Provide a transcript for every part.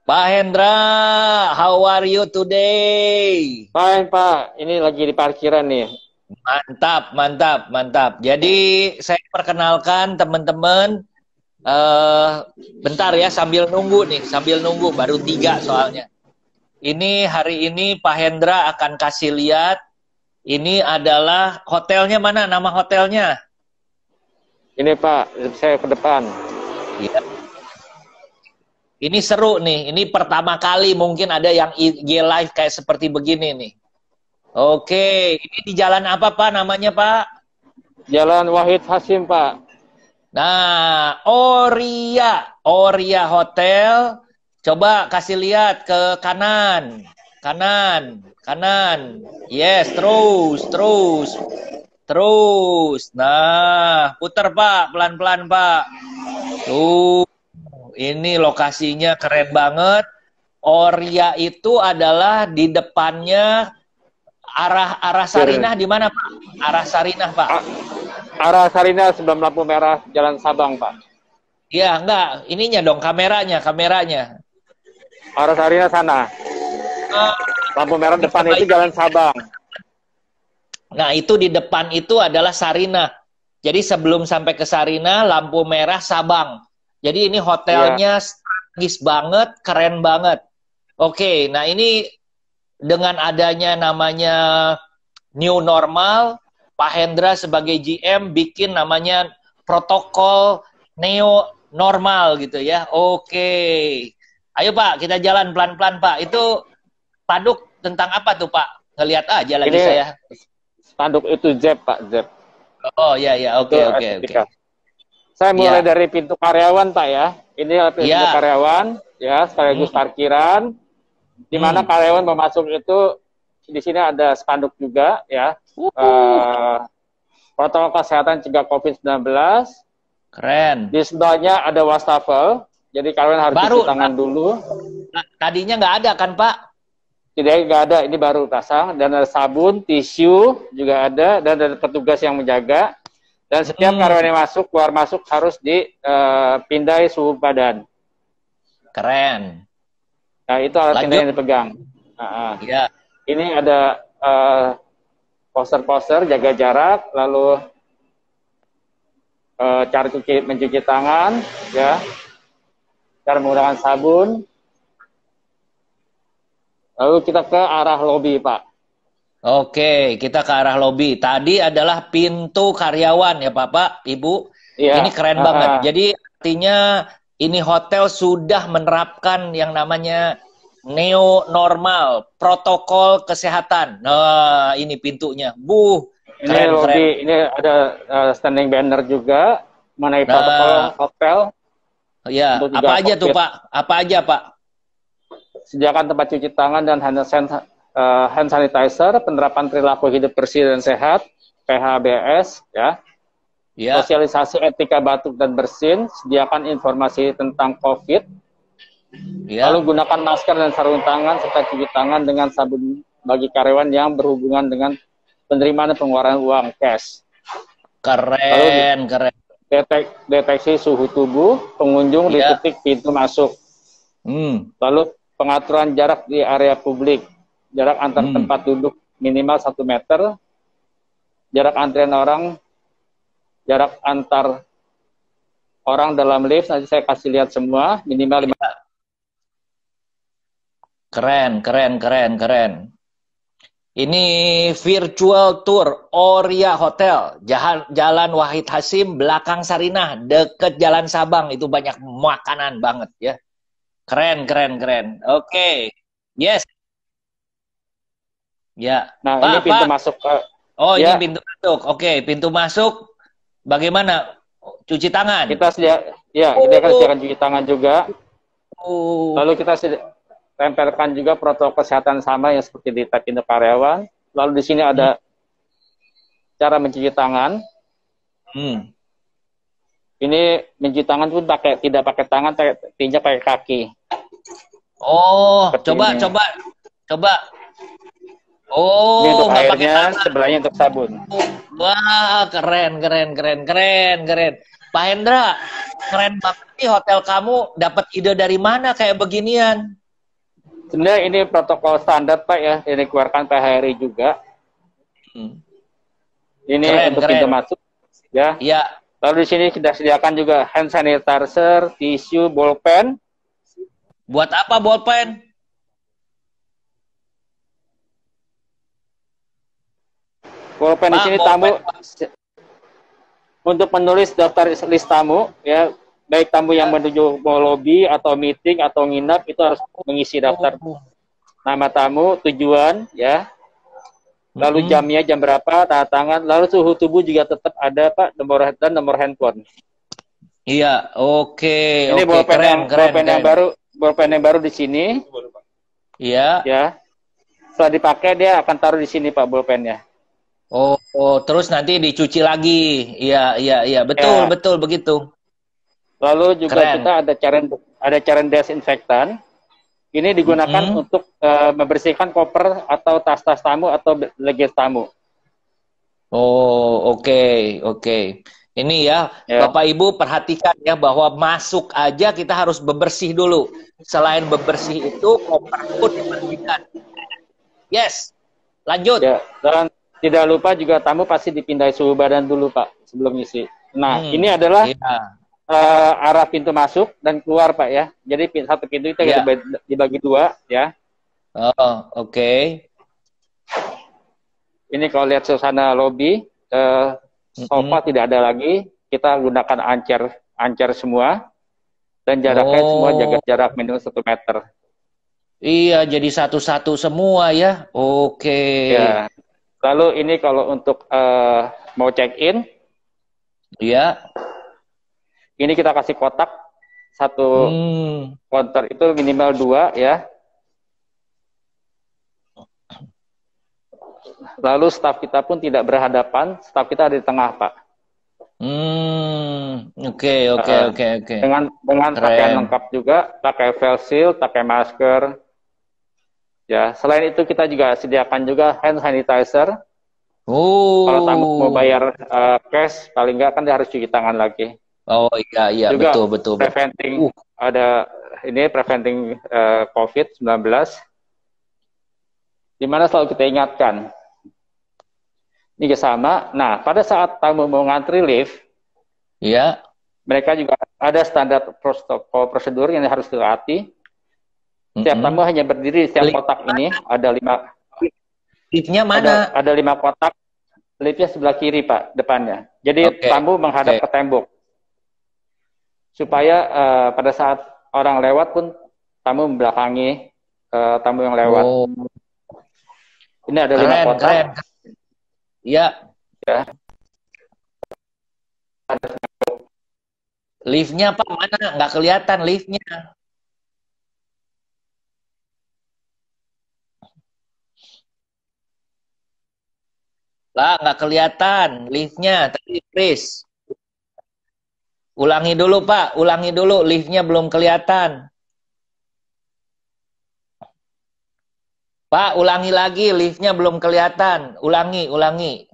Pak Hendra, how are you today? Fine, Pak. Ini lagi di parkiran nih. Mantap, mantap, mantap. Jadi saya perkenalkan teman-teman, eh bentar ya sambil nunggu nih, sambil nunggu baru 3 soalnya. Ini hari ini Pak Hendra akan kasih lihat. Ini adalah hotelnya mana? Nama hotelnya? Ini, Pak, saya ke depan. Iya. Ini seru nih. Ini pertama kali mungkin ada yang IG live kayak seperti begini nih. Oke, ini di jalan apa Pak namanya Pak? Jalan Wahid Hasim, Pak. Nah, Oria Hotel. Coba kasih lihat ke kanan. Kanan. Yes, terus. Nah, putar Pak, pelan-pelan Pak. Tuh, ini lokasinya keren banget. Oria itu adalah di depannya arah Sarinah di mana Pak? Arah Sarinah Pak. Arah Sarina sebelum lampu merah Jalan Sabang, Pak. Iya, enggak. Ininya dong, kameranya. Arah Sarina sana. Lampu merah depan itu Jalan Sabang. Nah, itu di depan itu adalah Sarinah. Jadi sebelum sampai ke Sarinah, lampu merah Sabang. Jadi ini hotelnya strategis banget, keren banget. Oke, nah ini dengan adanya namanya new normal, Pak Hendra sebagai GM bikin namanya protokol neo normal gitu ya. Oke. Ayo Pak, kita jalan pelan-pelan Pak. Itu spanduk tentang apa tuh Pak? Ngelihat aja lagi Ini saya. spanduk itu ZEP, Pak, ZEP. Oh iya, oke. Saya mulai dari pintu karyawan, Pak ya. Ini pintu karyawan, ya, sekaligus parkiran. Di mana karyawan mau masuk itu di sini ada spanduk juga, ya. Protokol kesehatan cegah COVID-19. Keren. Di sebelahnya ada wastafel, jadi kalian harus cuci tangan dulu. Tadinya nggak ada kan Pak? Tidak, nggak ada, ini baru pasang. Dan ada sabun, tisu juga ada, dan ada petugas yang menjaga. Dan setiap karyawan yang masuk, keluar masuk harus dipindai suhu badan. Keren. Nah, itu alat pindah yang dipegang. Iya. Ini ada poster-poster jaga jarak, lalu cara mencuci tangan, ya, cara menggunakan sabun. Lalu kita ke arah lobi, Pak. Oke, kita ke arah lobi. Tadi adalah pintu karyawan ya Bapak, Ibu. Ya, ini keren banget. Jadi artinya ini hotel sudah menerapkan yang namanya neo normal, protokol kesehatan. Nah, ini pintunya. Ini lobi, ini ada standing banner juga mengenai protokol hotel. Ya, apa aja tuh Pak? Apa aja Pak? Sediakan tempat cuci tangan dan hand sanitizer, penerapan perilaku hidup bersih dan sehat, PHBS, ya. Sosialisasi etika batuk dan bersin, sediakan informasi tentang COVID, lalu gunakan masker dan sarung tangan, serta cuci tangan dengan sabun bagi karyawan yang berhubungan dengan penerimaan dan pengeluaran uang cash. Keren. Deteksi suhu tubuh pengunjung di titik pintu masuk. Lalu pengaturan jarak di area publik, jarak antar tempat duduk minimal 1 meter, jarak antrian orang, jarak antar orang dalam lift, nanti saya kasih lihat semua, minimal 5. Keren. Ini virtual tour Oria Hotel, Jalan Wahid Hasim, belakang Sarinah, deket Jalan Sabang. Itu banyak makanan banget ya. Keren. Oke. Yes. Ya. Nah, ini pintu masuk. Oh, ini pintu masuk. Oke, pintu masuk. Bagaimana? Cuci tangan. Kita akan sediakan cuci tangan juga. Lalu kita tempelkan juga protokol kesehatan sama yang seperti di pintu karyawan. Lalu di sini ada cara mencuci tangan. Ini mencuci tangan pun tidak pakai tangan, tinjak pakai kaki. Oh, seperti coba. Oh, ini untuk airnya, sebelahnya untuk sabun. Wah, keren. Pak Hendra, keren banget nih hotel kamu. Dapat ide dari mana kayak beginian? Sebenarnya ini protokol standar Pak ya, yang dikeluarkan PHRI juga. Ini Keren, untuk keren. pintu masuk ya. Iya. Lalu di sini kita sediakan juga hand sanitizer, tisu, bolpen. Buat apa bolpen? Bolpen di Pak, sini bolpen. tamu untuk menulis daftar list tamu ya, baik tamu yang menuju mau lobby atau meeting atau nginap itu harus mengisi daftar nama tamu, tujuan ya. Lalu jamnya jam berapa, tanda tangan, lalu suhu tubuh juga tetap ada Pak, nomor handphone. Iya, oke, Ini oke, keren, keren, keren. Bolpen yang baru di sini. Iya. Ya. Setelah dipakai dia akan taruh di sini Pak bolpennya. Oh, terus nanti dicuci lagi. Iya, iya, iya, betul, Ya. betul begitu. Lalu juga Keren. kita ada cairan desinfektan. Ini digunakan untuk membersihkan koper atau tas-tas tamu atau luggage tamu. Oh, oke, oke. Ini ya, Ya. Bapak Ibu perhatikan ya bahwa masuk aja kita harus bebersih dulu. Selain bebersih itu, koper pun dibersihkan. Yes, lanjut. Ya. Dan tidak lupa juga tamu pasti dipindai suhu badan dulu Pak sebelum isi. Nah, ini adalah Iya, arah pintu masuk dan keluar Pak ya. Jadi satu pintu itu iya. dibagi dua ya. Oh, oke. Ini kalau lihat suasana lobby, sofa tidak ada lagi. Kita gunakan ancer semua dan jaraknya semua jaga Oh, jarak minimal 1 meter. iya, jadi satu-satu semua ya. Oke. Ya. Lalu ini kalau untuk mau check in, Iya. ini kita kasih kotak satu counter itu minimal 2 ya. Lalu staf kita pun tidak berhadapan, staf kita ada di tengah Pak. Oke, oke, oke, oke. Dengan pakaian lengkap juga, pakai face shield, pakai masker. Ya, selain itu kita juga sediakan juga hand sanitizer. Kalau tamu mau bayar cash, paling nggak kan dia harus cuci tangan lagi. Oh iya, iya, Juga betul, betul, preventing ada ini preventing COVID-19. Di mana selalu kita ingatkan. Ini sama. Nah, pada saat tamu mau ngantri lift, ya, mereka juga ada standar protokol prosedur yang harus dilatih. Setiap tamu hanya berdiri di setiap kotak ini. Ada 5. Liftnya mana? Ada 5 kotak. Liftnya sebelah kiri Pak, depannya. Jadi tamu menghadap ke tembok. Supaya pada saat orang lewat pun tamu membelakangi tamu yang lewat. Oh. Ini ada 5 kotak. Keren. Ya. Ya. Liftnya Pak mana? Nggak kelihatan liftnya. Lah, nggak kelihatan liftnya. Tadi Chris. Ulangi dulu Pak, ulangi dulu. Liftnya belum kelihatan. Pak, ulangi lagi. Liftnya belum kelihatan. Ulangi, ulangi.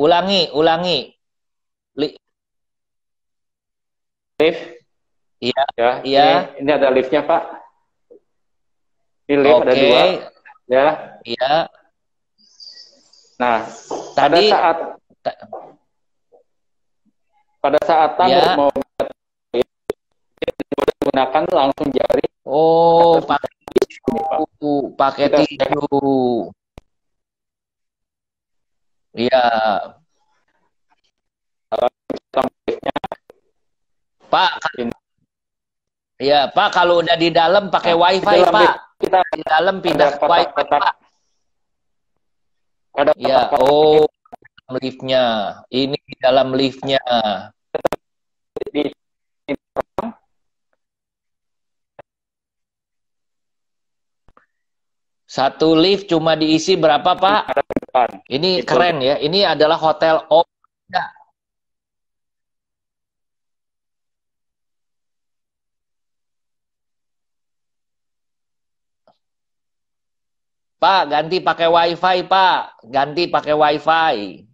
Ulangi, ulangi. Lift. Iya, Ya, iya. ini ada liftnya Pak. Ini lift ada 2. Ya. Iya. Nah, pada saat tamu mau menggunakan langsung jari. Oh, pakai tisu. Iya. Pak. Iya, Pak, kalau udah di dalam pakai wifi, Pak. Di dalam pindah ke wifi, Pak. Ya, oh, liftnya. Ini di dalam liftnya. Satu lift cuma diisi berapa, Pak? Ini keren ya. Ini adalah hotel Omega. Pak, ganti pakai wifi, Pak. Ganti pakai wifi.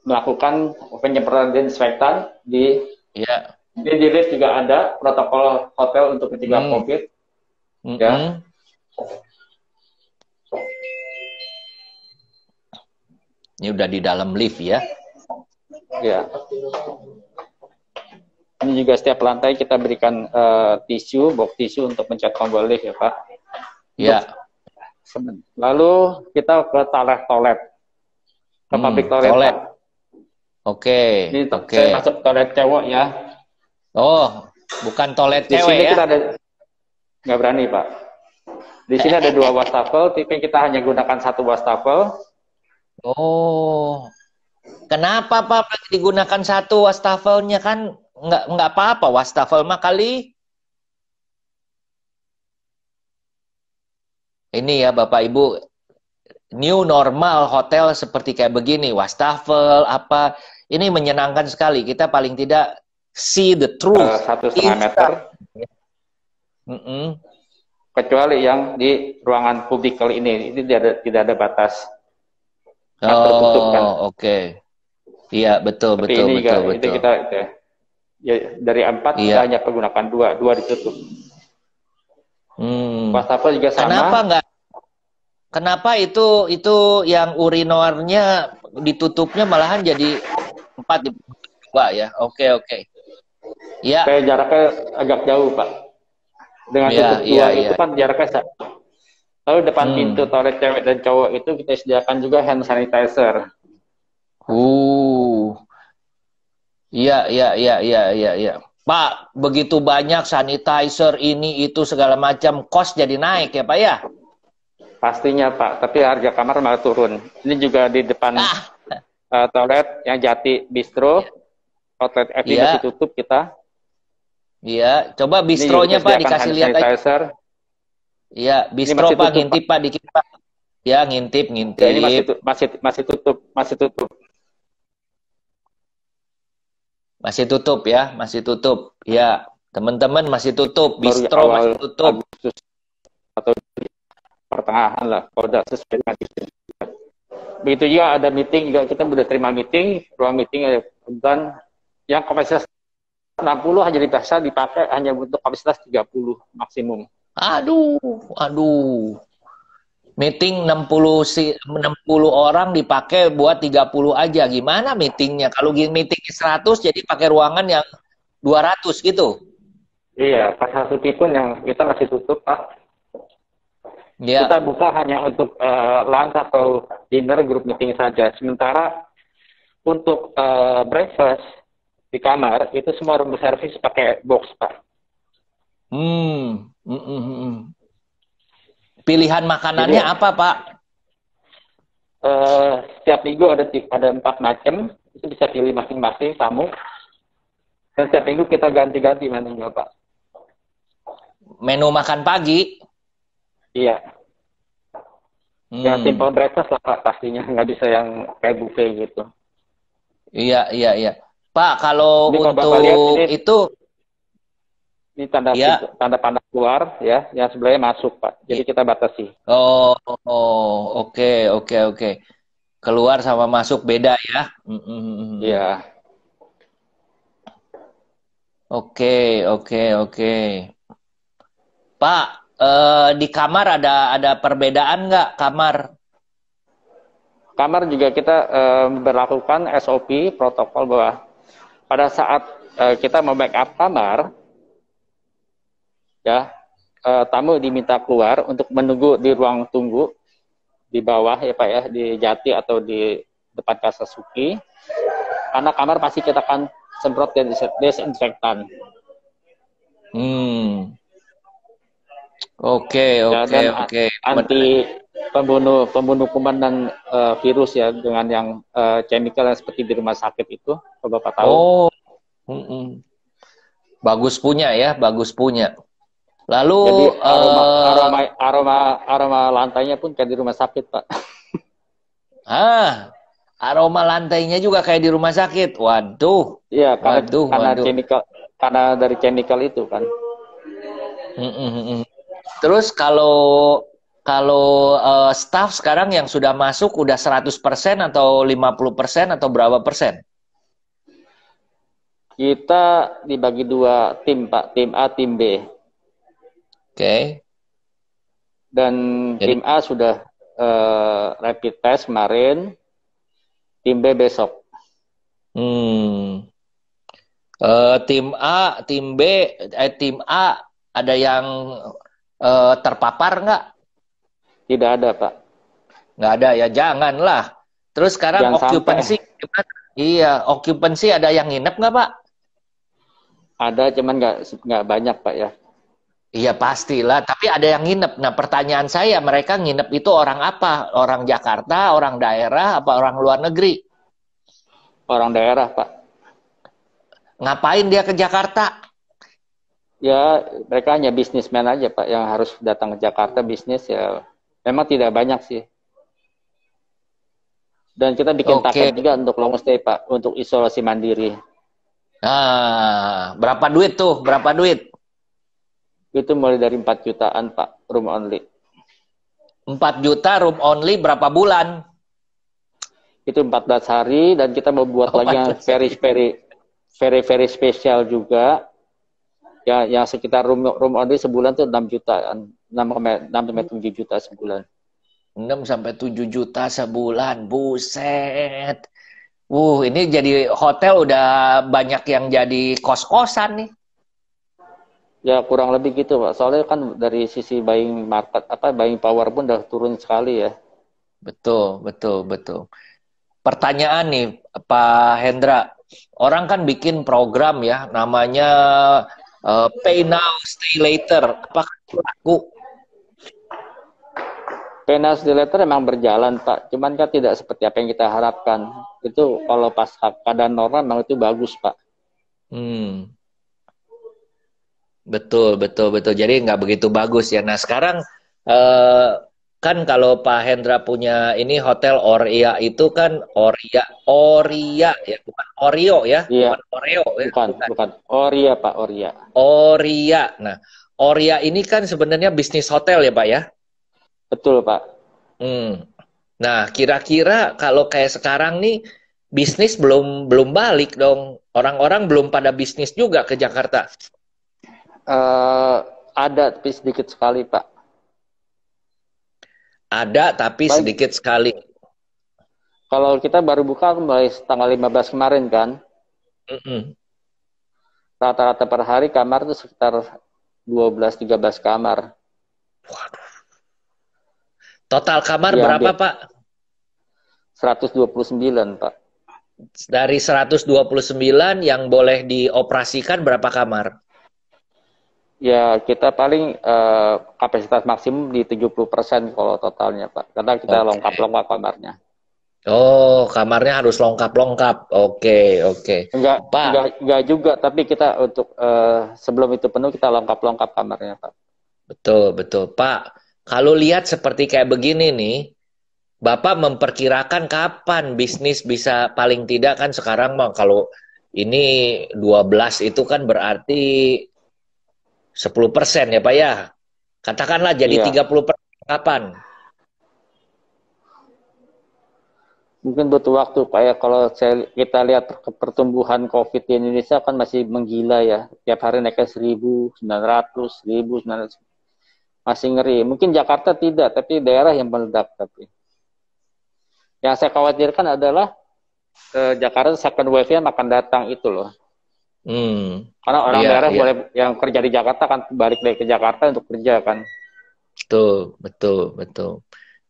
melakukan penyemprotan disinfektan di Ya. di lift juga ada protokol hotel untuk mencegah COVID. Ya. Ini udah di dalam lift ya. Ya. Ini juga setiap lantai kita berikan tisu, box tisu untuk mencet tombol lift ya Pak. Ya. Lalu kita ke toilet. Ke public toilet. Pak. Oke. Ini saya masuk toilet cowok ya. Oh, bukan toilet di cewek sini ya? Kita ada, nggak berani Pak. Di sini ada 2 wastafel, tapi kita hanya gunakan 1 wastafel. Oh, kenapa Pak digunakan 1 wastafelnya kan nggak apa-apa wastafel mah kali. Ini ya Bapak Ibu, new normal hotel seperti kayak begini, wastafel apa, ini menyenangkan sekali. Kita paling tidak see the truth. 1,5 meter. Kecuali yang di ruangan publik kali ini tidak ada batas. Oh, oke. Iya, betul. Itu kita ya, dari 4 kita hanya menggunakan 2 ditutup. Wastafel juga sama. Kenapa itu yang urinornya ditutupnya malahan jadi 4 di 2 ya? Oke. Ya. Kayak jaraknya agak jauh, Pak. Dengan tutup 2 itu kan jaraknya. Lalu depan pintu toilet cewek dan cowok itu kita sediakan juga hand sanitizer. Iya. Pak, begitu banyak sanitizer ini itu segala macam, kos jadi naik ya Pak ya? Pastinya Pak, tapi harga kamar malah turun. Ini juga di depan toilet yang Jati Bistro, outlet F masih tutup kita. Iya, coba bistronya Pak dikasih lihat aja. Iya, bistro Pak, ngintip Pak dikit Pak. Ya, ngintip. Ya, ini masih tutup. Masih tutup ya, Ya, teman-teman masih tutup, bistro masih tutup. Agustus atau pertengahan lah, kalau udah sesuai dengan itu. Begitu juga ada meeting juga, kita sudah terima meeting, ruang meeting ada kebetulan yang kapasitas 60 hanya bisa dipakai hanya untuk kapasitas 30 maksimum. Aduh. Meeting 60 orang dipakai buat 30 aja. Gimana meetingnya? Kalau meetingnya 100 jadi pakai ruangan yang 200 gitu. Iya, pas satu pun yang kita masih tutup, Pak. Ya. Kita buka hanya untuk lunch atau dinner group meeting saja. Sementara untuk breakfast di kamar itu semua room service pakai box, Pak. Pilihan makanannya jadi, apa, Pak? Setiap minggu ada 4 macam, itu bisa pilih masing-masing tamu. Dan setiap minggu kita ganti-ganti menunya, Pak. Menu makan pagi? Iya. Yang simple breakfast lah Pak, pastinya nggak bisa yang kayak buffet gitu. Iya. Pak, kalau untuk itu ini tanda panah keluar ya, yang sebelahnya masuk Pak. Jadi kita batasi. Oke. Keluar sama masuk beda ya. Iya. Oke. Pak, di kamar ada perbedaan nggak kamar? Kamar juga kita berlakukan SOP protokol bahwa pada saat kita membackup kamar, ya tamu diminta keluar untuk menunggu di ruang tunggu di bawah ya Pak ya, di Jati atau di depan Casa Suki, karena kamar pasti kita akan semprot desinfektan. Oke. Anti pembunuh kuman dan virus ya, dengan yang chemical yang seperti di rumah sakit itu, kalau Bapak tahu. Bagus punya. Lalu jadi aroma lantainya pun kayak di rumah sakit, Pak. Aroma lantainya juga kayak di rumah sakit. Waduh. Iya, karena dari chemical itu kan. Terus kalau kalau staff sekarang yang sudah masuk udah 100% atau 50% atau berapa persen? Kita dibagi dua tim, Pak. Tim A, tim B. Oke. Dan Jadi, tim A sudah rapid test kemarin, tim B besok. Tim A, tim B, tim A ada yang terpapar nggak? Tidak ada, Pak. Nggak ada ya, janganlah. Terus sekarang Jangan occupancy sampai. gimana? Iya, occupancy ada yang nginep nggak, Pak? Ada, cuman nggak banyak, Pak ya. Iya pastilah, tapi ada yang nginep. Nah pertanyaan saya, mereka nginep itu orang apa? Orang Jakarta, orang daerah, apa orang luar negeri? Orang daerah, Pak. Ngapain dia ke Jakarta? Ya, mereka hanya bisnismen aja, Pak, yang harus datang ke Jakarta bisnis ya. Memang tidak banyak sih. Dan kita bikin Oke. paket juga untuk long stay, Pak, untuk isolasi mandiri. Nah, berapa duit tuh? Berapa duit? Itu mulai dari 4 jutaan, Pak, room only. 4 juta room only berapa bulan? Itu 14 hari dan kita mau buat lagi yang 14 hari. very spesial juga. Ya, yang sekitar room only sebulan tuh 6 jutaan. 6 sampai 7 juta sebulan. 6 sampai 7 juta sebulan. Buset. Ini jadi hotel udah banyak yang jadi kos-kosan nih. Ya kurang lebih gitu, Pak. Soalnya kan dari sisi buying market buying power pun udah turun sekali ya. Betul, betul, betul. Pertanyaan nih, Pak Hendra. Orang kan bikin program ya, namanya Pay Now, Stay Later. Apakah itu laku? Pay Now Stay Later emang berjalan, Pak. Cuman kan tidak seperti apa yang kita harapkan. Itu kalau pas keadaan normal memang itu bagus, Pak. Betul, betul, betul. Jadi nggak begitu bagus ya. Nah sekarang kan kalau Pak Hendra punya ini hotel Oria itu kan Oria ya, bukan Oreo ya, Iya, bukan Oreo ya, bukan. Oria, Pak, Oria. Oria. Nah, Oria ini kan sebenarnya bisnis hotel ya, Pak ya. Betul, Pak. Nah, kira-kira kalau kayak sekarang nih bisnis belum balik dong. Orang-orang belum pada bisnis juga ke Jakarta. Ada tapi sedikit sekali, Pak. Ada tapi Baik. sedikit sekali. Kalau kita baru buka mulai tanggal 15 kemarin kan. Rata-rata per hari kamar itu sekitar 12-13 kamar. Waduh. Total kamar ya, berapa, Pak? 129, Pak. Dari 129 yang boleh dioperasikan berapa kamar? Ya, kita paling kapasitas maksimum di 70% kalau totalnya, Pak. Karena kita lengkap-lengkap kamarnya. Oh, kamarnya harus lengkap-lengkap. Oke. Enggak juga, tapi kita untuk sebelum itu penuh kita lengkap-lengkap kamarnya, Pak. Betul. Pak, kalau lihat seperti kayak begini nih, Bapak memperkirakan kapan bisnis bisa paling tidak kan sekarang mah kalau ini 12 itu kan berarti 10% ya Pak ya. Katakanlah jadi 30% kapan? Mungkin butuh waktu Pak ya. Kalau kita lihat pertumbuhan COVID di Indonesia kan masih menggila ya. Tiap hari naiknya 1.900, 1.900. Masih ngeri. Mungkin Jakarta tidak, tapi daerah yang meledak. Tapi yang saya khawatirkan adalah Jakarta second wave-nya akan datang itu loh. Karena orang daerah boleh yang kerja di Jakarta kan balik ke Jakarta untuk kerja kan. Betul.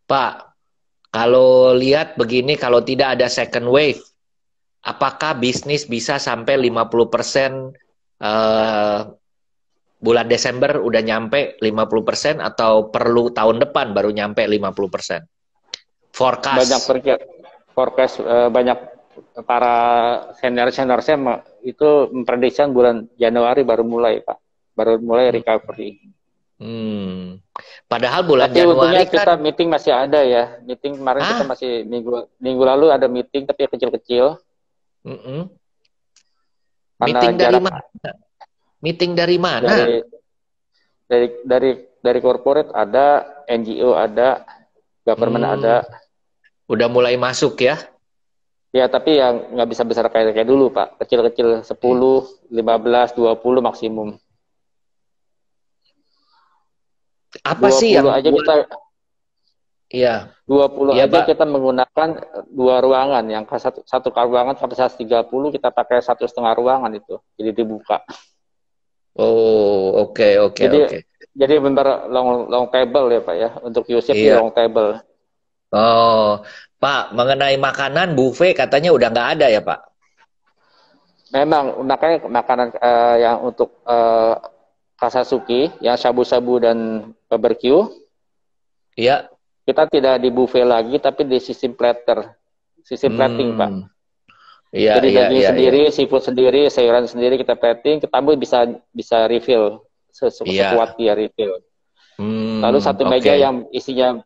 Pak, kalau lihat begini, kalau tidak ada second wave, apakah bisnis bisa sampai 50% bulan Desember udah nyampe 50% atau perlu tahun depan baru nyampe 50%? Forecast. Banyak para senior saya itu memprediksi bulan Januari baru mulai, Pak. Baru mulai recovery. Padahal bulan tapi Januari kan kita meeting masih ada ya. Meeting kemarin kita masih minggu lalu ada meeting tapi kecil-kecil. Meeting dari mana? Meeting dari mana? Dari dari corporate ada, NGO ada, government ada. Udah mulai masuk ya? Ya, tapi yang nggak bisa besar kayak dulu, Pak. Kecil-kecil 10, 15, 20 maksimum. Apa sih yang aja kita Iya. 20 Iya, aja Pak. kita menggunakan 2 ruangan. Yang satu ruangan kapasitas 30 kita pakai 1,5 ruangan itu. Jadi dibuka. Oh, oke. Jadi benar long table ya, Pak ya. Untuk usage di Iya. long table. Oh, Pak, mengenai makanan buffet katanya udah nggak ada ya, Pak? Memang makanya makanan yang untuk Kasasuki, yang shabu-shabu dan barbecue, Iya. kita tidak di buffet lagi, tapi di sistem platter, sistem plating, Pak. Iya, Jadi iya, daging iya, sendiri, iya. seafood sendiri, sayuran sendiri kita plating, tamu bisa refill sekuat dia refill. Lalu satu meja yang isinya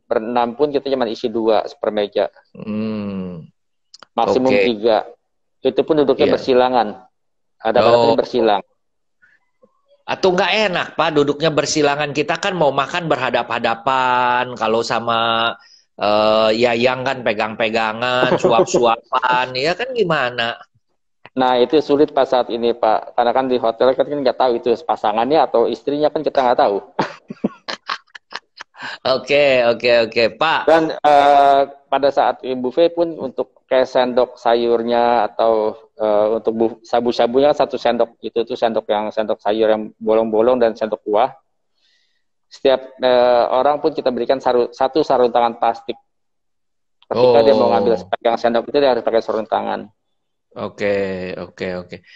berenam pun kita cuma isi 2 per meja. Maksimum 3. Itu pun duduknya bersilangan. Ada batasnya bersilang. Atau nggak enak, Pak, duduknya bersilangan. Kita kan mau makan berhadap-hadapan. Kalau sama Yayang kan pegang-pegangan, suap-suapan. Ya kan gimana? Nah, itu sulit pas saat ini, Pak. Karena kan di hotel kan nggak tahu itu pasangannya atau istrinya, kan kita nggak tahu. Oke, Pak. Dan pada saat buffet pun untuk kayak sendok sayurnya atau untuk sabu-sabunya satu sendok itu tuh sendok sayur yang bolong-bolong dan sendok kuah. Setiap orang pun kita berikan satu sarung tangan plastik. Ketika dia mau ngambil pegang sendok itu dia harus pakai sarung tangan. Oke.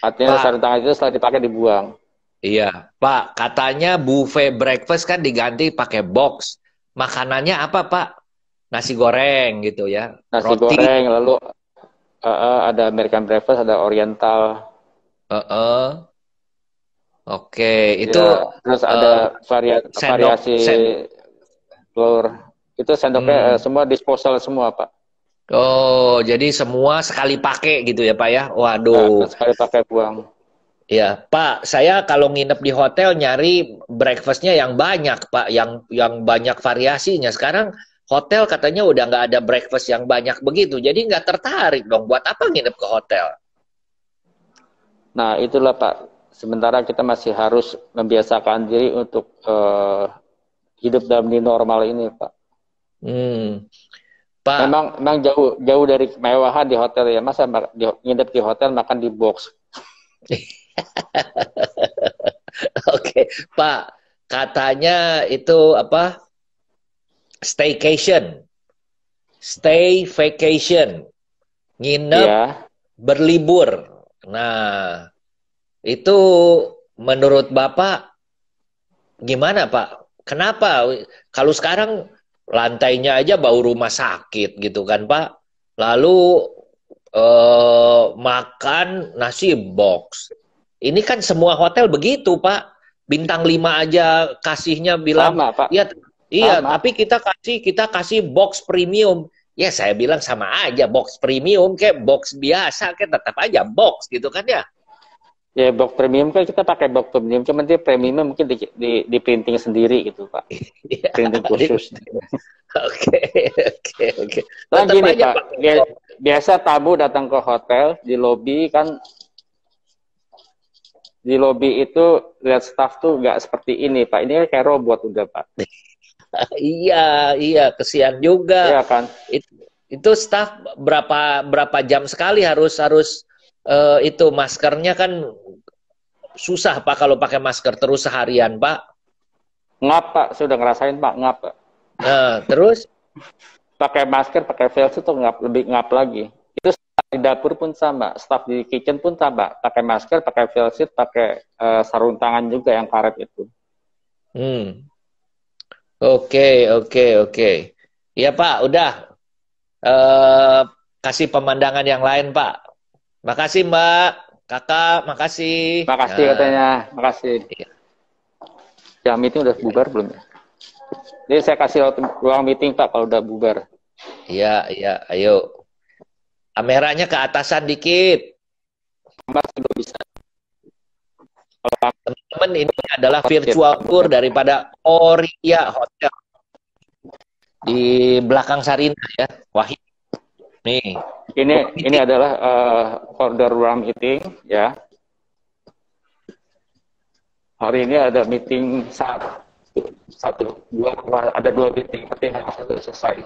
Artinya Pak, sarung tangan itu setelah dipakai dibuang. iya, Pak. Katanya buffet breakfast kan diganti pakai box. Makanannya apa, Pak? Nasi goreng gitu ya. Nasi goreng, lalu ada American breakfast, ada Oriental. Oke, itu ya, terus ada variasi telur. Itu sendoknya semua disposal semua, Pak. Oh, jadi semua sekali pakai gitu ya, Pak ya? Waduh. Sekali pakai buang. Ya, Pak, saya kalau nginep di hotel nyari breakfastnya yang banyak, Pak, yang banyak variasinya. Sekarang hotel katanya udah nggak ada breakfast yang banyak begitu, jadi nggak tertarik dong. Buat apa nginep ke hotel? Nah, itulah, Pak. Sementara kita masih harus membiasakan diri untuk hidup dalam new normal ini, Pak. Pak. Memang jauh dari kemewahan di hotel ya. Masa nginep di hotel makan di box. Oke, Pak. Katanya itu apa? Staycation. Stay vacation. Nginep, berlibur. Nah, itu menurut Bapak gimana, Pak? Kenapa? Kalau sekarang lantainya aja bau rumah sakit gitu kan, Pak. Lalu makan nasi box. Ini kan semua hotel begitu, Pak. Bintang 5 aja kasihnya bilang, sama, Pak. Iya, tapi kita kasih box premium. Ya, saya bilang sama aja, box premium kayak box biasa kayak tetap aja box gitu kan ya. Ya, box premium kan kita pakai box premium, cuman dia premiumnya mungkin di printing sendiri gitu, Pak. Printing khusus. Oke. Nah, gini, Pak. Biasa tamu datang ke hotel, di lobi kan, di lobi itu lihat staff tuh nggak seperti ini, Pak. Ini kayak robot udah, Pak. Iya, kesian juga. Iya kan? Itu staff berapa jam sekali harus itu maskernya kan susah, Pak, kalau pakai masker terus seharian, Pak. Ngap, Pak. Sudah ngerasain, Pak, ngap, Pak. Nah, terus pakai masker, pakai face itu lebih ngap lagi. Itu di dapur pun sama, staff di kitchen pun sama, pakai masker, pakai face shield, pakai sarung tangan juga yang karet itu. Oke. Iya, Pak, udah. Kasih pemandangan yang lain, Pak. Makasih, Mbak. Kakak, makasih. Makasih katanya, makasih. Ya, meeting udah bubar belum ya? Jadi saya kasih ruang meeting, Pak, kalau udah bubar. Iya, ayo. Kameranya ke atasan dikit. Masih belum bisa. Teman-teman, ini adalah virtual tour daripada Oria Hotel di belakang Sarina ya, Wahid. Nih. Ini adalah order ruang meeting ya. Hari ini ada meeting ada dua meeting, tapi yang satu selesai.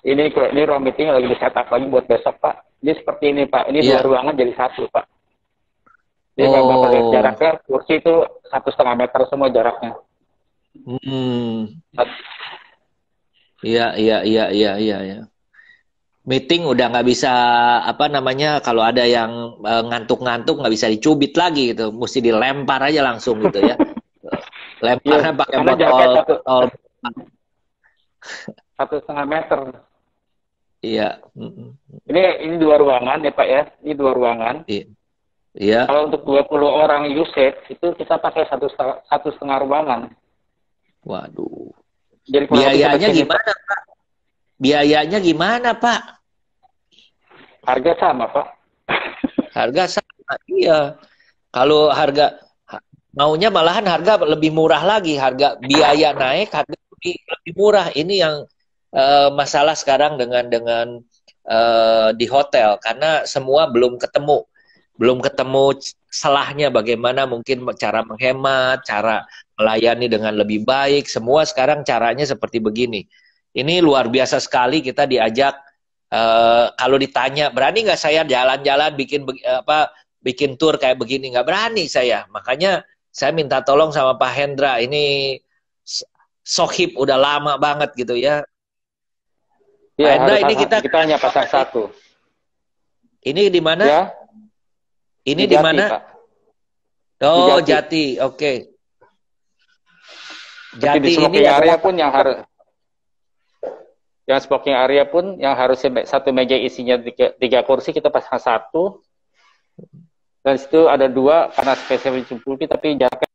Ini ruang meeting lagi di-setup lagi buat besok, Pak. Ini seperti ini, Pak. Ini dua ruangan jadi satu, Pak. Jadi kalau Bapak lihat jaraknya, kursi itu 1,5 meter semua jaraknya. Iya. Meeting udah nggak bisa, apa namanya, kalau ada yang ngantuk-ngantuk nggak bisa dicubit lagi gitu. Mesti dilempar aja langsung gitu ya. Lemparnya pakai botol. 1,5 meter. Iya. Ini dua ruangan ya Pak ya. Ini dua ruangan. Iya. Kalau untuk 20 orang usage itu kita pakai satu setengah ruangan. Waduh. Jadi biayanya gimana Pak? Biayanya gimana Pak? Harga sama Pak. Harga sama. Iya. Kalau harga maunya malahan harga lebih murah lagi. Harga biaya naik, harga lebih murah. Ini yang masalah sekarang dengan di hotel, karena semua belum ketemu celahnya bagaimana mungkin cara menghemat, cara melayani dengan lebih baik. Semua sekarang caranya seperti begini. Ini luar biasa sekali, kita diajak kalau ditanya berani nggak saya jalan-jalan bikin tour kayak begini, nggak berani saya. Makanya saya minta tolong sama Pak Hendra, ini sohib udah lama banget gitu ya. Ya, Hendra, ini kita hanya pasang satu. Ini di mana? Ya. Ini di mana? Oh, Jati. Oke. Jati di smoking area pun yang smoking area pun yang harusnya satu meja isinya tiga kursi, kita pasang satu. Dan situ ada dua karena spesial mencukupi, tapi jaraknya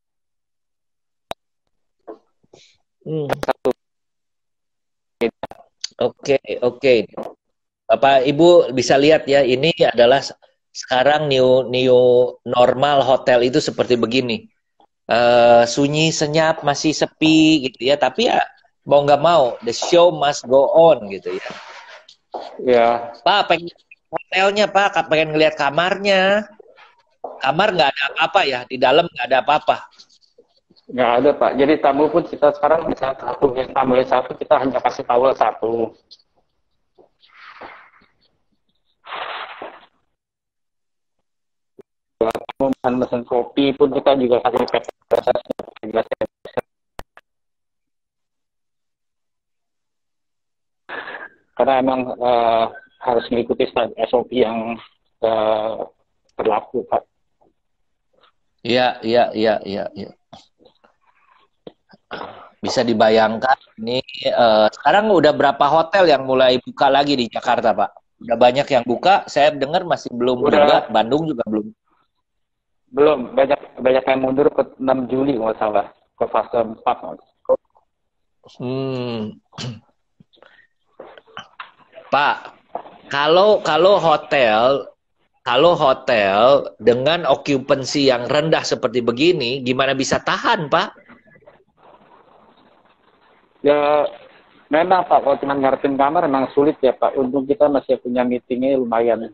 satu. Oke. Bapak Ibu bisa lihat ya, ini adalah sekarang new normal hotel itu seperti begini. Sunyi, senyap, masih sepi gitu ya, tapi ya mau nggak mau the show must go on gitu ya. Ya. Pak, pengen hotelnya Pak, pengen ngelihat kamarnya. Kamar nggak ada apa-apa ya, di dalam nggak ada apa-apa. Nggak ada Pak. Jadi tamu pun kita sekarang bisa tamu satu, kita hanya kasih towel satu. Tamu mesin kopi pun kita juga kasih gelas. Karena emang harus mengikuti SOP yang berlaku Pak. Iya. Bisa dibayangkan ini sekarang udah berapa hotel yang mulai buka lagi di Jakarta, Pak? Udah banyak yang buka, saya dengar masih belum juga, Bandung juga belum. Belum, banyak yang mundur ke 6 Juli nggak salah, ke fase 4. Pak, kalau hotel dengan okupansi yang rendah seperti begini, gimana bisa tahan, Pak? Ya, memang Pak, kalau cuma ngarepin kamar memang sulit ya Pak. Untung kita masih punya meetingnya lumayan.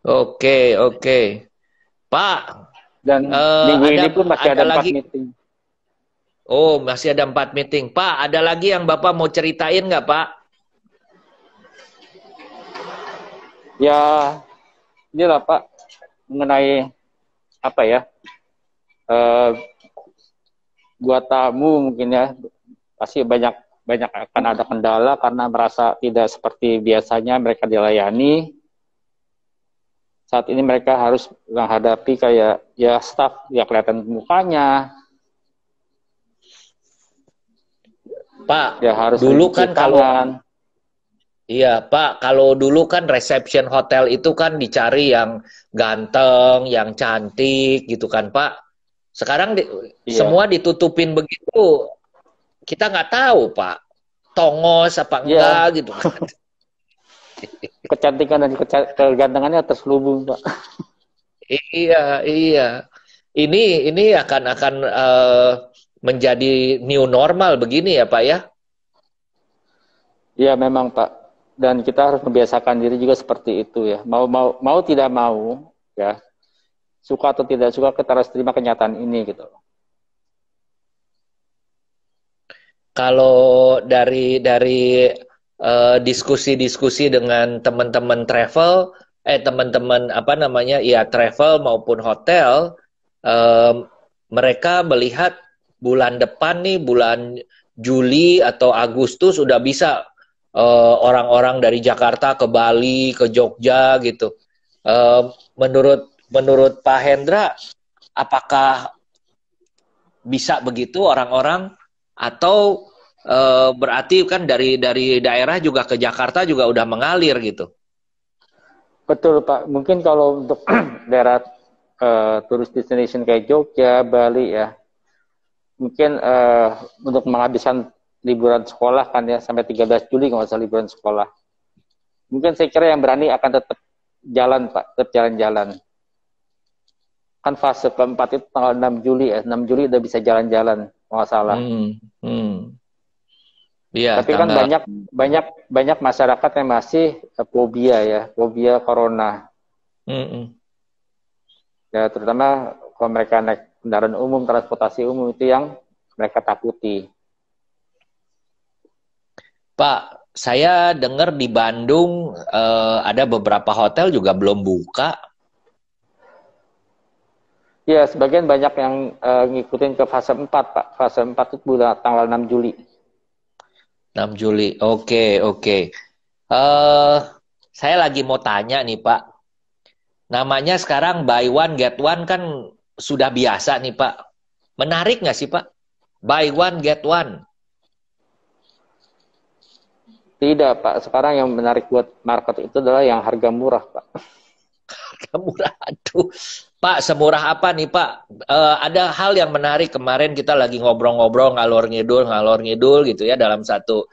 Oke. Pak. Dan minggu ini pun masih ada 4 meeting. Oh, masih ada 4 meeting. Pak, ada lagi yang Bapak mau ceritain nggak, Pak? Ya, inilah Pak, mengenai apa ya, buat tamu mungkin ya, pasti banyak akan ada kendala karena merasa tidak seperti biasanya mereka dilayani. Saat ini mereka harus menghadapi kayak ya staff ya kelihatan mukanya. Pak, ya harus dulu kan iya Pak, kalau dulu kan reception hotel itu kan dicari yang ganteng, yang cantik gitu kan Pak. Sekarang Iya. semua ditutupin begitu, kita nggak tahu Pak, tongos apa enggak Iya, gitu. kecantikan dan kegantengannya terselubung, Pak. Iya, iya. Ini akan menjadi new normal begini ya Pak ya. Iya memang Pak. Dan kita harus membiasakan diri juga seperti itu ya. Mau tidak mau ya. Suka atau tidak suka kita harus terima kenyataan ini gitu. Kalau dari diskusi-diskusi dengan teman-teman travel, teman-teman apa namanya, ya travel maupun hotel, eh, mereka melihat bulan depan nih, bulan Juli atau Agustus sudah bisa orang-orang dari Jakarta ke Bali, ke Jogja gitu. Eh, menurut Pak Hendra, apakah bisa begitu orang-orang atau berarti kan dari daerah juga ke Jakarta juga udah mengalir gitu. Betul Pak. Mungkin kalau untuk daerah turis destination kayak Jogja, Bali ya. Mungkin untuk menghabiskan liburan sekolah kan ya sampai 13 Juli kalau usah liburan sekolah. Mungkin saya kira yang berani akan tetap jalan Pak, tetap jalan-jalan. Kan fase keempat itu tanggal 6 Juli ya. 6 Juli udah bisa jalan-jalan, nggak salah. Iya, Tapi kan banyak banyak banyak masyarakat yang masih fobia ya, fobia corona. Ya, terutama kalau mereka naik kendaraan umum, transportasi umum itu yang mereka takuti. Pak, saya dengar di Bandung ada beberapa hotel juga belum buka. Ya, sebagian banyak yang ngikutin ke fase 4, Pak. Fase 4 itu bulan tanggal 6 Juli. 6 Juli. Oke, oke. Saya lagi mau tanya nih, Pak. Namanya sekarang buy one get one kan sudah biasa nih, Pak. Menarik nggak sih, Pak? Buy one get one. Tidak, Pak. Sekarang yang menarik buat market itu adalah yang harga murah, Pak. Harga murah, aduh. Pak, semurah apa nih, Pak? Ada hal yang menarik kemarin kita lagi ngobrol-ngobrol ngalor ngidul gitu ya dalam satu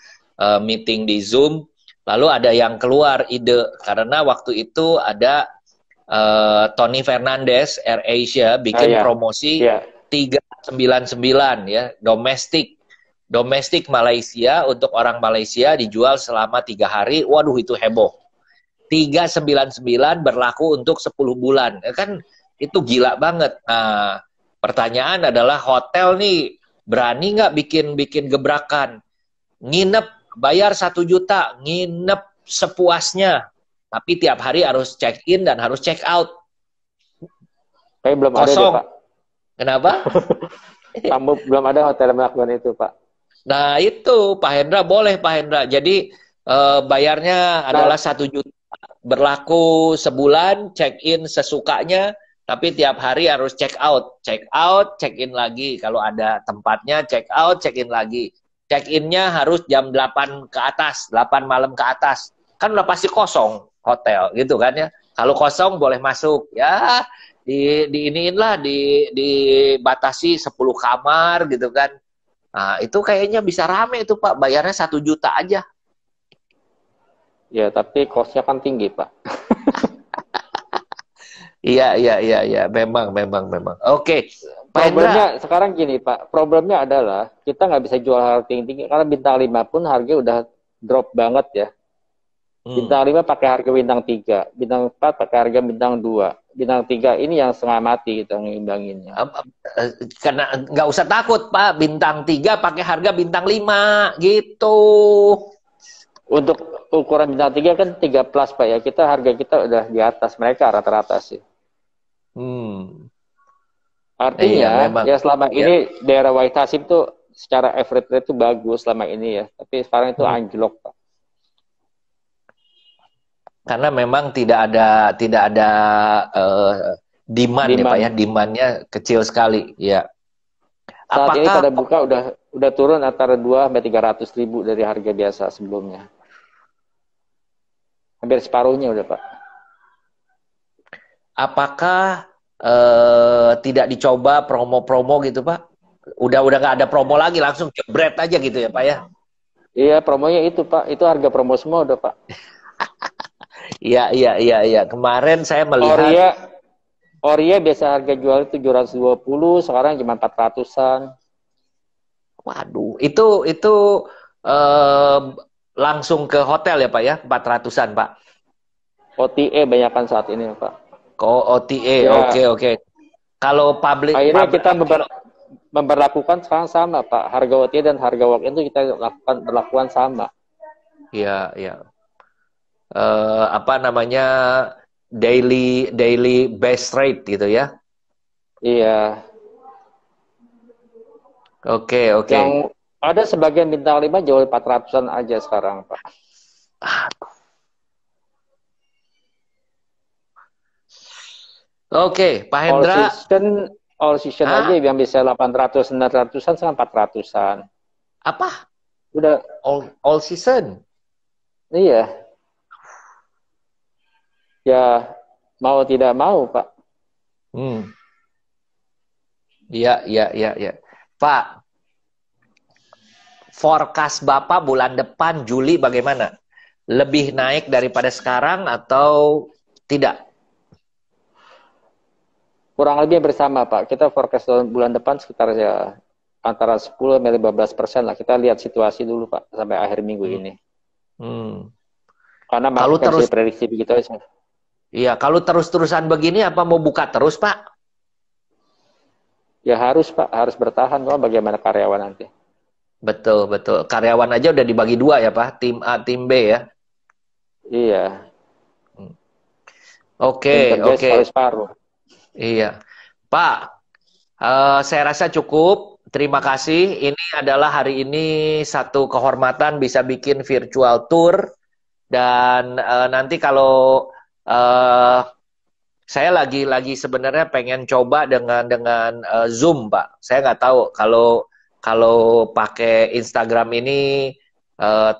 meeting di Zoom. Lalu ada yang keluar ide karena waktu itu ada Tony Fernandez Air Asia bikin promosi 399 ya, domestik Malaysia untuk orang Malaysia dijual selama 3 hari. Waduh, itu heboh. 399 berlaku untuk 10 bulan. Kan itu gila banget. Nah, pertanyaan adalah hotel nih berani nggak bikin gebrakan? Nginep bayar 1 juta, nginep sepuasnya. Tapi tiap hari harus check in dan harus check out. Kayak belum ada deh, Pak. Kenapa? Belum ada hotel yang melakukan itu, Pak. Nah, itu Pak Hendra boleh, Pak Hendra. Jadi bayarnya adalah 1 juta. Berlaku sebulan, check in sesukanya, tapi tiap hari harus check out, check in lagi. Kalau ada tempatnya, check out, check in lagi. Check innya harus jam 8 ke atas, 8 malam ke atas. Kan udah pasti kosong hotel gitu kan ya. Kalau kosong boleh masuk. Ya, dibatasi 10 kamar gitu kan. Nah, itu kayaknya bisa rame itu Pak, bayarnya 1 juta aja. Ya, tapi cost-nya kan tinggi, Pak. Iya, memang. Oke, Pak Problemnya Hendra. sekarang gini, Pak. Problemnya adalah kita nggak bisa jual harga tinggi karena bintang 5 pun harga udah drop banget ya. Bintang 5 pakai harga bintang 3, bintang 4 pakai harga bintang 2. Bintang 3 ini yang setengah mati kita ngimbanginnya. Karena nggak usah takut, Pak. Bintang 3 pakai harga bintang 5 gitu. Untuk ukuran bintang 3 kan 3 plus, Pak ya. Harga kita udah di atas mereka rata-rata sih. Artinya ya selama ini daerah White Hasim tuh secara average rate itu bagus selama ini ya. Tapi sekarang itu anjlok, Pak. Karena memang tidak ada demand ya Pak ya, demandnya kecil sekali ya. Saat ini pada buka udah turun antara 2 sampai 300 ribu dari harga biasa sebelumnya. Hampir separuhnya udah, Pak. Apakah tidak dicoba promo-promo gitu Pak? Udah nggak ada promo lagi, langsung jebret aja gitu ya Pak ya? Iya, promonya itu Pak, itu harga promo semua udah Pak. Iya. Kemarin saya Oria, melihat. Oria biasa harga jual 720, sekarang cuma 400-an. Waduh, itu eh, langsung ke hotel ya Pak ya, 400-an Pak? OTA banyakan saat ini Pak. OTA, Ya, oke. Kalau akhirnya kita memperlakukan sekarang sama Pak. Harga OTA dan harga walk-in itu kita berlakukan sama. Iya. Apa namanya, daily base rate gitu ya? Iya. Oke. Yang ada sebagian bintang 5 jauh 400-an aja sekarang Pak. Oke, Pak Hendra. All season aja yang bisa 800, 900-an sekarang 400-an. Apa? Udah all season? Iya. Ya, mau tidak mau, Pak. Iya. Pak, forecast Bapak bulan depan Juli bagaimana? Lebih naik daripada sekarang atau tidak? Kurang lebih bersama, Pak. Kita forecast bulan depan sekitar ya antara 10-15% lah. Kita lihat situasi dulu, Pak, sampai akhir minggu ini. Karena kalau terus prediksi begitu aja. Iya, kalau terus-terusan begini apa mau buka terus, Pak? Ya harus, Pak. Harus bertahan. Kalau bagaimana karyawan nanti. Betul. Karyawan aja udah dibagi dua ya, Pak? Tim A, tim B ya? Iya. Oke. Separuh-separuh. Iya. Pak, saya rasa cukup. Terima kasih. Ini adalah hari ini satu kehormatan bisa bikin virtual tour. Dan nanti kalau saya lagi sebenarnya pengen coba dengan Zoom, Pak. Saya nggak tahu kalau pakai Instagram ini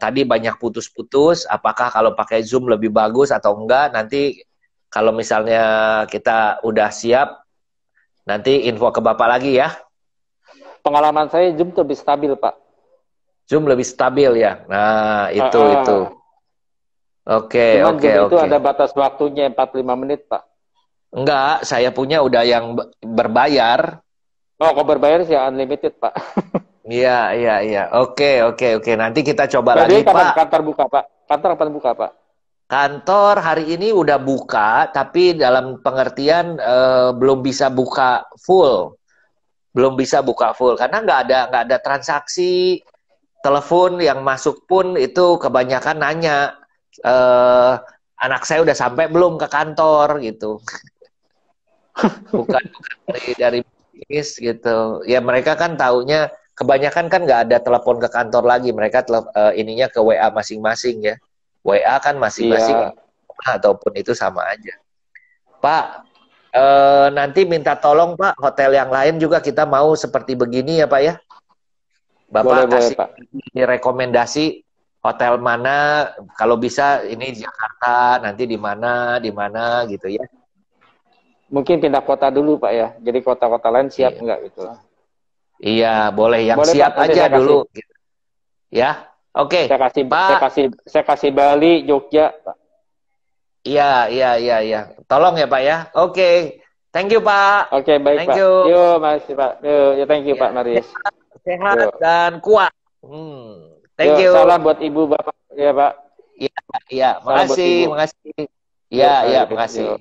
tadi banyak putus-putus. Apakah kalau pakai Zoom lebih bagus atau enggak? Nanti kalau misalnya kita udah siap, nanti info ke Bapak lagi ya. Pengalaman saya Zoom lebih stabil, Pak. Zoom lebih stabil ya. Nah, itu. Oke. Itu ada batas waktunya 45 menit, Pak. Enggak, saya punya udah yang berbayar. Oh, kalau berbayar sih unlimited, Pak. Iya. Oke. Nanti kita coba lagi, Pak. Kantor buka, Pak? Kantor kapan buka, Pak? Kantor hari ini udah buka, tapi dalam pengertian belum bisa buka full. Karena nggak ada transaksi. Telepon yang masuk pun itu kebanyakan nanya, anak saya udah sampai belum ke kantor gitu. bukan dari bisnis gitu. Ya mereka kan taunya kebanyakan kan nggak ada telepon ke kantor lagi. Mereka ininya ke WA masing-masing ya. WA kan masing-masing ataupun itu sama aja. Pak, nanti minta tolong Pak, hotel yang lain juga kita mau seperti begini ya Pak ya. Bapak kasih Pak. Rekomendasi hotel mana, kalau bisa ini di Jakarta, nanti di mana gitu ya. Mungkin pindah kota dulu Pak ya. Jadi kota-kota lain siap enggak gitu. Iya, boleh yang siap Pak, aja dulu. Gitu. Ya. Oke, Pak. Saya kasih Bali, Jogja, Pak. Iya. Tolong ya Pak ya. Oke. Thank you Pak. Oke, baik thank Pak. You. Yo, makasih Pak. Yo, thank you Pak Maris. Sehat dan kuat. Thank you. Salam buat Ibu Bapak ya Pak. Iya. Makasih. Iya, makasih.